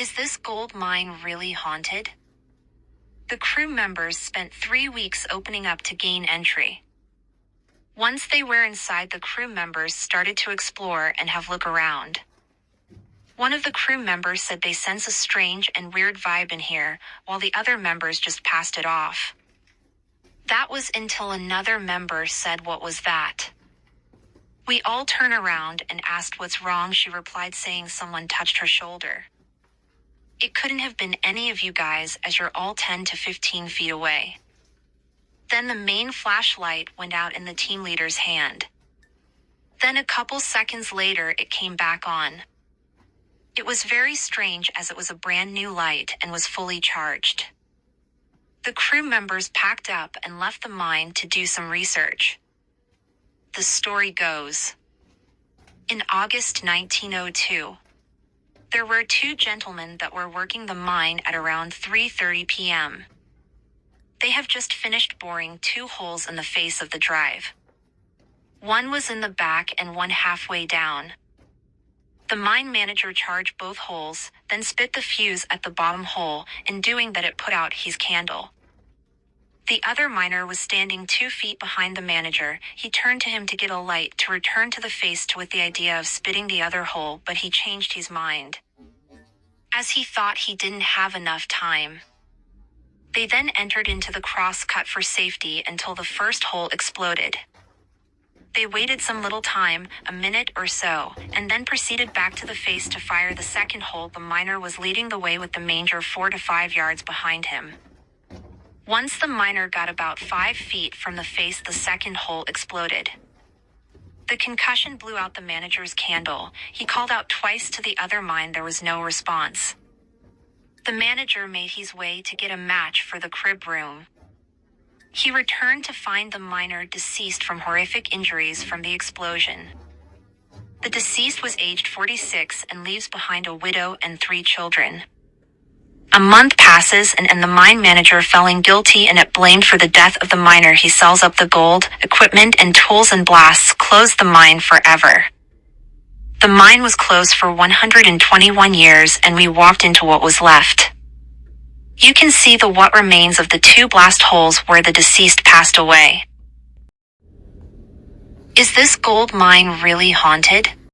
Is this gold mine really haunted? The crew members spent 3 weeks opening up to gain entry. Once they were inside, the crew members started to explore and have a look around. One of the crew members said they sense a strange and weird vibe in here, while the other members just passed it off. That was until another member said, "What was that?" We all turned around and asked what's wrong. She replied saying someone touched her shoulder. It couldn't have been any of you guys, as you're all 10 to 15 feet away. Then the main flashlight went out in the team leader's hand. Then a couple seconds later it came back on. It was very strange as it was a brand new light and was fully charged. The crew members packed up and left the mine to do some research. The story goes, in August 1902, there were 2 gentlemen that were working the mine at around 3:30 p.m. They have just finished boring 2 holes in the face of the drive. One was in the back and one halfway down. The mine manager charged both holes, then spit the fuse at the bottom hole, and doing that it put out his candle. The other miner was standing 2 feet behind the manager. He turned to him to get a light to return to the face with the idea of spitting the other hole, but he changed his mind, as he thought he didn't have enough time. They then entered into the cross-cut for safety until the first hole exploded. They waited some little time, a minute or so, and then proceeded back to the face to fire the second hole. The miner was leading the way with the manager 4 to 5 yards behind him. Once the miner got about 5 feet from the face, the second hole exploded. The concussion blew out the manager's candle. He called out twice to the other mine. There was no response. The manager made his way to get a match for the crib room. He returned to find the miner deceased from horrific injuries from the explosion. The deceased was aged 46 and leaves behind a widow and 3 children. A month passes and the mine manager feeling guilty and blamed for the death of the miner, he sells up the gold, equipment and tools and blasts closed the mine forever. The mine was closed for 121 years and we walked into what was left. You can see the what remains of the 2 blast holes where the deceased passed away. Is this gold mine really haunted?